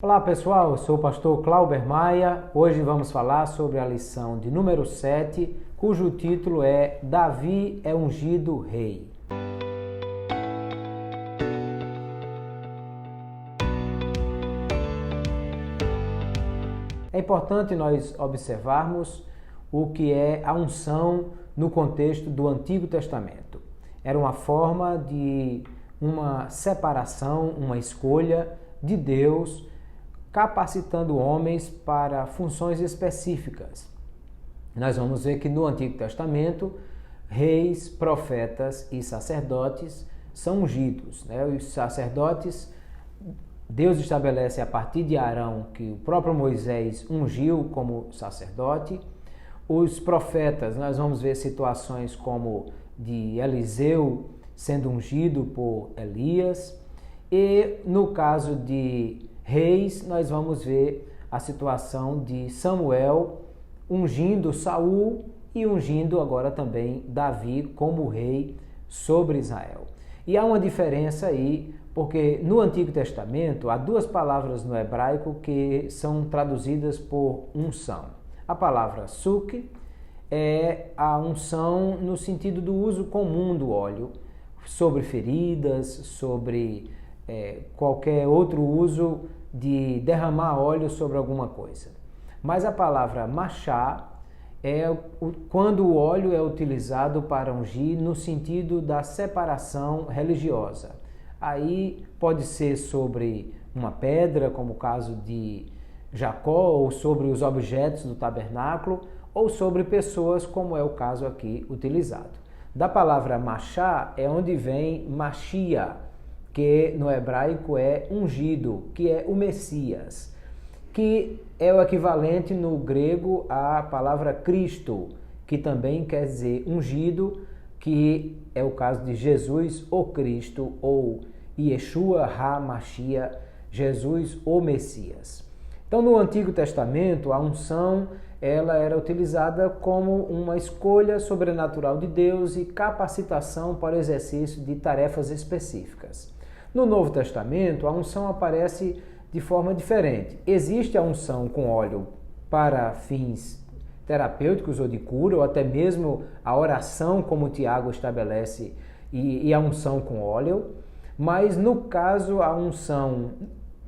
Olá pessoal, eu sou o pastor Clauber Maia. Hoje vamos falar sobre a lição de número 7, cujo título é Davi é ungido rei. É importante nós observarmos o que é a unção no contexto do Antigo Testamento. Era uma forma de uma separação, uma escolha de Deus, capacitando homens para funções específicas. Nós vamos ver que no Antigo Testamento, reis, profetas e sacerdotes são ungidos. Os sacerdotes, Deus estabelece a partir de Arão, que o próprio Moisés ungiu como sacerdote. Os profetas, nós vamos ver situações como de Eliseu sendo ungido por Elias. E no caso de reis, nós vamos ver a situação de Samuel ungindo Saul e ungindo agora também Davi como rei sobre Israel. E há uma diferença aí, porque no Antigo Testamento há duas palavras no hebraico que são traduzidas por unção. A palavra suk é a unção no sentido do uso comum do óleo, sobre feridas, sobre qualquer outro uso de derramar óleo sobre alguma coisa. Mas a palavra machá é quando o óleo é utilizado para ungir no sentido da separação religiosa. Aí pode ser sobre uma pedra, como o caso de Jacó, ou sobre os objetos do tabernáculo, ou sobre pessoas, como é o caso aqui utilizado. Da palavra machá é onde vem Machia, que no hebraico é ungido, que é o Messias, que é o equivalente no grego à palavra Cristo, que também quer dizer ungido, que é o caso de Jesus o Cristo, ou Yeshua HaMashiach, Jesus o Messias. Então, no Antigo Testamento, a unção ela era utilizada como uma escolha sobrenatural de Deus e capacitação para o exercício de tarefas específicas. No Novo Testamento, a unção aparece de forma diferente. Existe a unção com óleo para fins terapêuticos ou de cura, ou até mesmo a oração, como Tiago estabelece, e a unção com óleo. Mas no caso, a unção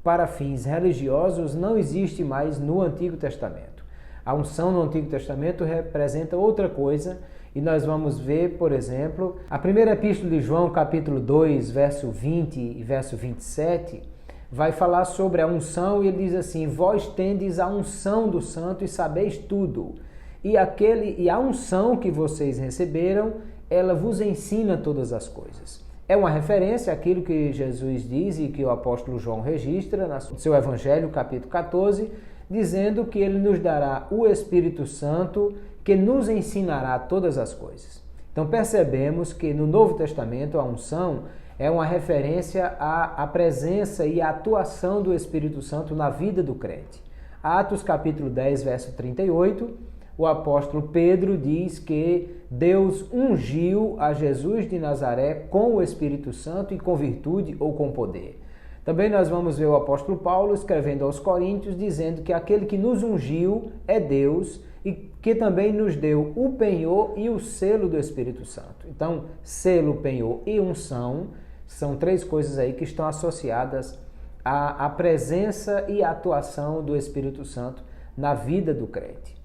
para fins religiosos não existe mais no Antigo Testamento. A unção no Antigo Testamento representa outra coisa, e nós vamos ver, por exemplo, a primeira epístola de João, capítulo 2, verso 20 e verso 27, vai falar sobre a unção, e ele diz assim: vós tendes a unção do santo e sabeis tudo. E a unção que vocês receberam, ela vos ensina todas as coisas. É uma referência àquilo que Jesus diz e que o apóstolo João registra no seu Evangelho, capítulo 14, dizendo que ele nos dará o Espírito Santo, que nos ensinará todas as coisas. Então percebemos que no Novo Testamento a unção é uma referência à presença e à atuação do Espírito Santo na vida do crente. Atos capítulo 10, verso 38, o apóstolo Pedro diz que Deus ungiu a Jesus de Nazaré com o Espírito Santo e com virtude ou com poder. Também nós vamos ver o apóstolo Paulo escrevendo aos Coríntios, dizendo que aquele que nos ungiu é Deus e que também nos deu o penhor e o selo do Espírito Santo. Então, selo, penhor e unção são três coisas aí que estão associadas à presença e à atuação do Espírito Santo na vida do crente.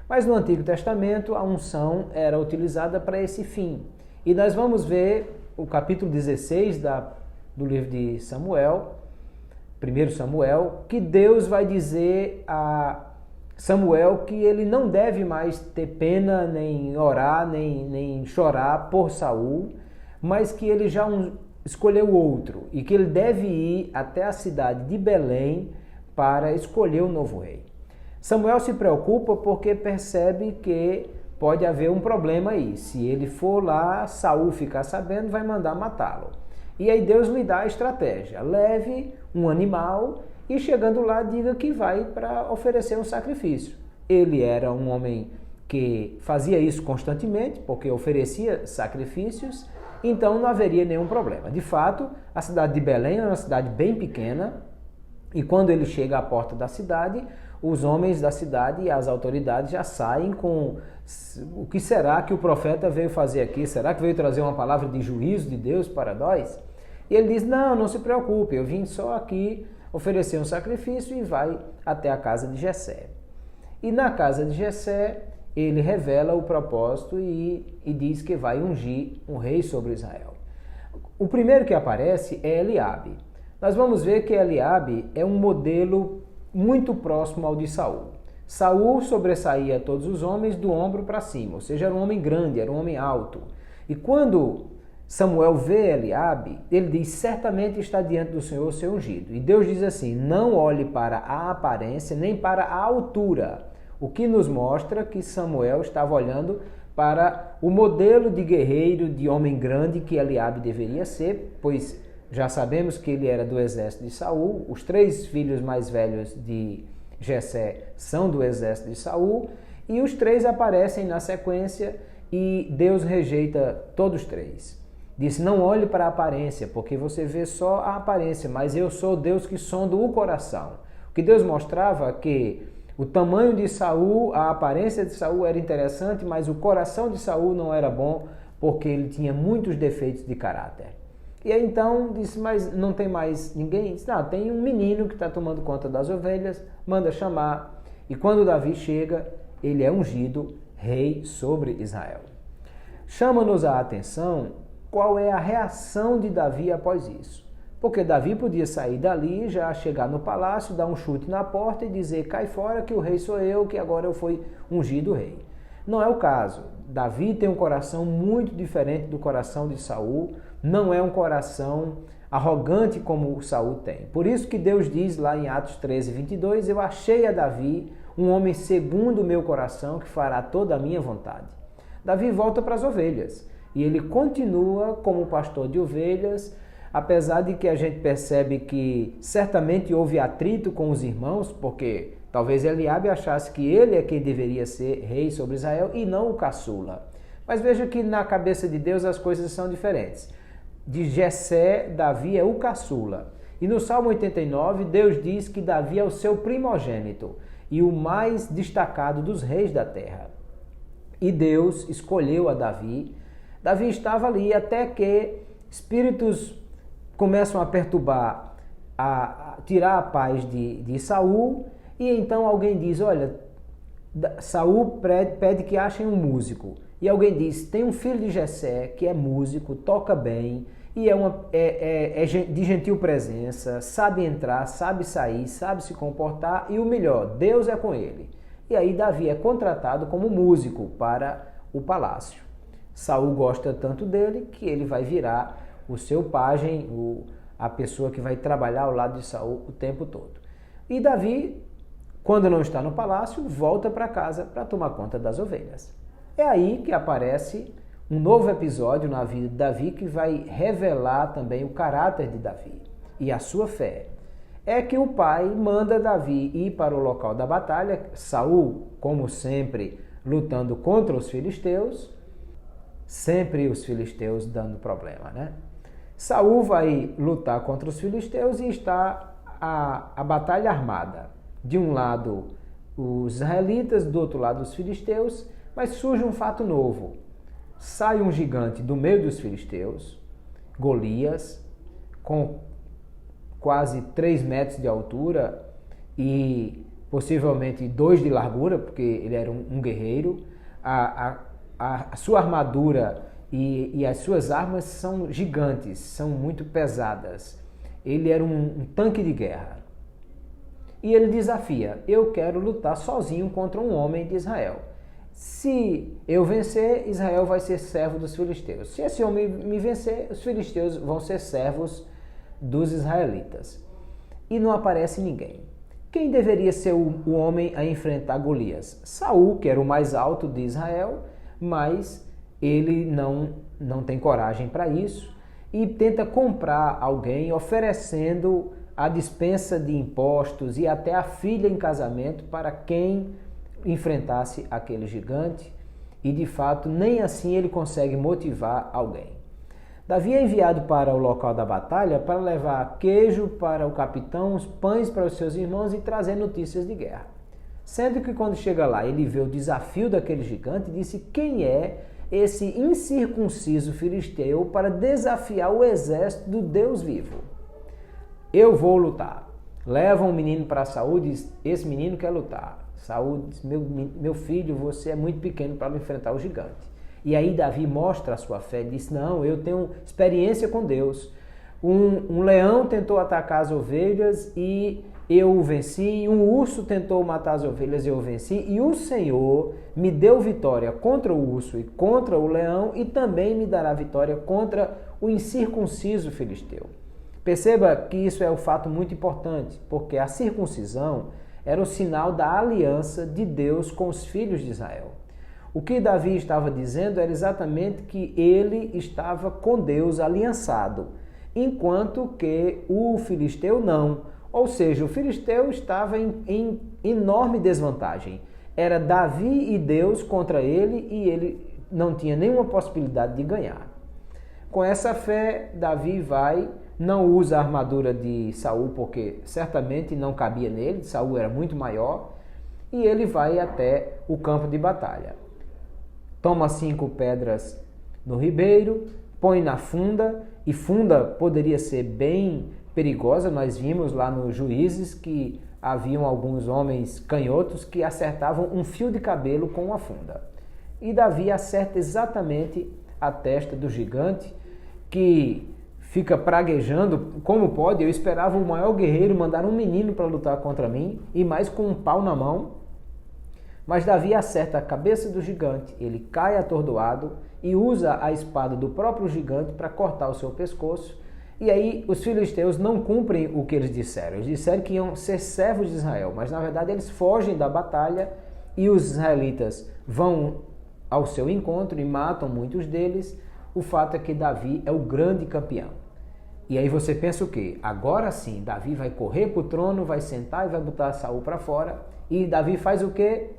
Mas no Antigo Testamento, a unção era utilizada para esse fim. E nós vamos ver o capítulo 16 do livro de Samuel, 1 Samuel, que Deus vai dizer a Samuel que ele não deve mais ter pena, nem orar, nem chorar por Saul, mas que ele já escolheu outro e que ele deve ir até a cidade de Belém para escolher o novo rei. Samuel se preocupa porque percebe que pode haver um problema aí. Se ele for lá, Saul ficar sabendo, vai mandar matá-lo. E aí Deus lhe dá a estratégia: leve um animal e chegando lá diga que vai para oferecer um sacrifício. Ele era um homem que fazia isso constantemente, porque oferecia sacrifícios, então não haveria nenhum problema. De fato, a cidade de Belém é uma cidade bem pequena, E quando ele chega à porta da cidade, os homens da cidade e as autoridades já saem com o que será que o profeta veio fazer aqui? Será que veio trazer uma palavra de juízo de Deus para nós? E ele diz, não se preocupe, eu vim só aqui oferecer um sacrifício, e vai até a casa de Jessé. E na casa de Jessé, ele revela o propósito e diz que vai ungir um rei sobre Israel. O primeiro que aparece é Eliabe. Nós vamos ver que Eliabe é um modelo muito próximo ao de Saul. Saul sobressaía todos os homens do ombro para cima, ou seja, era um homem grande, era um homem alto. E quando Samuel vê Eliabe, ele diz, certamente está diante do Senhor o seu ungido. E Deus diz assim, não olhe para a aparência, nem para a altura, o que nos mostra que Samuel estava olhando para o modelo de guerreiro, de homem grande que Eliabe deveria ser, pois já sabemos que ele era do exército de Saul, os 3 filhos mais velhos de Jessé são do exército de Saul, e os 3 aparecem na sequência e Deus rejeita todos 3. Disse, não olhe para a aparência, porque você vê só a aparência, mas eu sou Deus que sonda o coração. O que Deus mostrava que o tamanho de Saul, a aparência de Saul era interessante, mas o coração de Saul não era bom, porque ele tinha muitos defeitos de caráter. E aí então disse, mas não tem mais ninguém? Disse, não, tem um menino que está tomando conta das ovelhas, manda chamar. E quando Davi chega, ele é ungido rei sobre Israel. Chama-nos a atenção qual é a reação de Davi após isso. Porque Davi podia sair dali, já chegar no palácio, dar um chute na porta e dizer, cai fora que o rei sou eu, que agora eu fui ungido rei. Não é o caso. Davi tem um coração muito diferente do coração de Saul, não é um coração arrogante como Saul tem. Por isso que Deus diz lá em Atos 13, 22, eu achei a Davi um homem segundo o meu coração que fará toda a minha vontade. Davi volta para as ovelhas e ele continua como pastor de ovelhas, apesar de que a gente percebe que certamente houve atrito com os irmãos, porque talvez Eliabe achasse que ele é quem deveria ser rei sobre Israel e não o caçula. Mas veja que na cabeça de Deus as coisas são diferentes. De Jessé, Davi é o caçula. E no Salmo 89, Deus diz que Davi é o seu primogênito e o mais destacado dos reis da terra. E Deus escolheu a Davi. Davi estava ali até que espíritos começam a perturbar, a tirar a paz de Saul, e então alguém diz, olha, Saul pede que achem um músico. E alguém diz, tem um filho de Jessé que é músico, toca bem, e é de gentil presença, sabe entrar, sabe sair, sabe se comportar, e o melhor, Deus é com ele. E aí Davi é contratado como músico para o palácio. Saul gosta tanto dele que ele vai virar o seu pajem, a pessoa que vai trabalhar ao lado de Saul o tempo todo. E Davi, quando não está no palácio, volta para casa para tomar conta das ovelhas. É aí que aparece um novo episódio na vida de Davi que vai revelar também o caráter de Davi e a sua fé. É que o pai manda Davi ir para o local da batalha, Saul, como sempre, lutando contra os filisteus, sempre os filisteus dando problema, né? Saul vai lutar contra os filisteus e está a batalha armada. De um lado os israelitas, do outro lado os filisteus, mas surge um fato novo. Sai um gigante do meio dos filisteus, Golias, com quase 3 metros de altura e possivelmente 2 de largura, porque ele era um guerreiro. A sua armadura e as suas armas são gigantes, são muito pesadas. Ele era um tanque de guerra. E ele desafia, eu quero lutar sozinho contra um homem de Israel. Se eu vencer, Israel vai ser servo dos filisteus. Se esse homem me vencer, os filisteus vão ser servos dos israelitas. E não aparece ninguém. Quem deveria ser o homem a enfrentar Golias? Saul, que era o mais alto de Israel, mas ele não tem coragem para isso e tenta comprar alguém oferecendo a dispensa de impostos e até a filha em casamento para quem enfrentasse aquele gigante, e de fato nem assim ele consegue motivar alguém. Davi é enviado para o local da batalha para levar queijo para o capitão, os pães para os seus irmãos e trazer notícias de guerra. Sendo que quando chega lá, ele vê o desafio daquele gigante e disse: quem é esse incircunciso filisteu para desafiar o exército do Deus vivo? Eu vou lutar. Leva um menino para Saul e diz: esse menino quer lutar. Saul diz: meu filho, você é muito pequeno para enfrentar o gigante. E aí Davi mostra a sua fé e diz: não, eu tenho experiência com Deus. Um leão tentou atacar as ovelhas e eu o venci. Um urso tentou matar as ovelhas e eu o venci. E o Senhor me deu vitória contra o urso e contra o leão e também me dará vitória contra o incircunciso filisteu. Perceba que isso é um fato muito importante, porque a circuncisão era o sinal da aliança de Deus com os filhos de Israel. O que Davi estava dizendo era exatamente que ele estava com Deus aliançado, enquanto que o filisteu não. Ou seja, o filisteu estava em enorme desvantagem. Era Davi e Deus contra ele e ele não tinha nenhuma possibilidade de ganhar. Com essa fé, Davi não usa a armadura de Saul porque certamente não cabia nele, Saul era muito maior, e ele vai até o campo de batalha. Toma 5 pedras no ribeiro, põe na funda, e funda poderia ser bem perigosa. Nós vimos lá nos Juízes que haviam alguns homens canhotos que acertavam um fio de cabelo com uma funda. E Davi acerta exatamente a testa do gigante, que fica praguejando: como pode? Eu esperava o maior guerreiro mandar um menino para lutar contra mim, e mais com um pau na mão. Mas Davi acerta a cabeça do gigante, ele cai atordoado e usa a espada do próprio gigante para cortar o seu pescoço. E aí os filisteus não cumprem o que eles disseram. Eles disseram que iam ser servos de Israel, mas na verdade eles fogem da batalha e os israelitas vão ao seu encontro e matam muitos deles. O fato é que Davi é o grande campeão. E aí você pensa o quê? Agora sim, Davi vai correr para o trono, vai sentar e vai botar Saul para fora. E Davi faz o quê?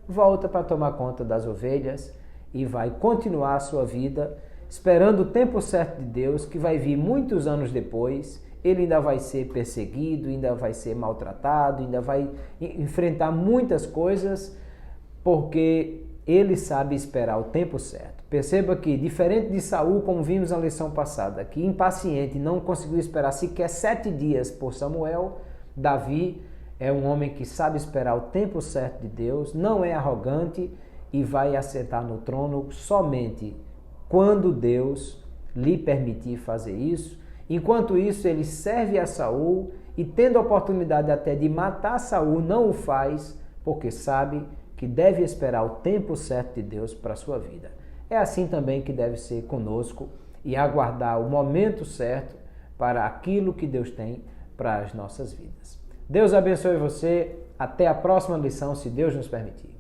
Volta para tomar conta das ovelhas e vai continuar a sua vida, esperando o tempo certo de Deus, que vai vir muitos anos depois. Ele ainda vai ser perseguido, ainda vai ser maltratado, ainda vai enfrentar muitas coisas, porque ele sabe esperar o tempo certo. Perceba que, diferente de Saul, como vimos na lição passada, que impaciente não conseguiu esperar sequer 7 dias por Samuel, Davi é um homem que sabe esperar o tempo certo de Deus, não é arrogante e vai assentar no trono somente quando Deus lhe permitir fazer isso. Enquanto isso, ele serve a Saul e, tendo a oportunidade até de matar Saul, não o faz, porque sabe que deve esperar o tempo certo de Deus para a sua vida. É assim também que deve ser conosco e aguardar o momento certo para aquilo que Deus tem para as nossas vidas. Deus abençoe você. Até a próxima lição, se Deus nos permitir.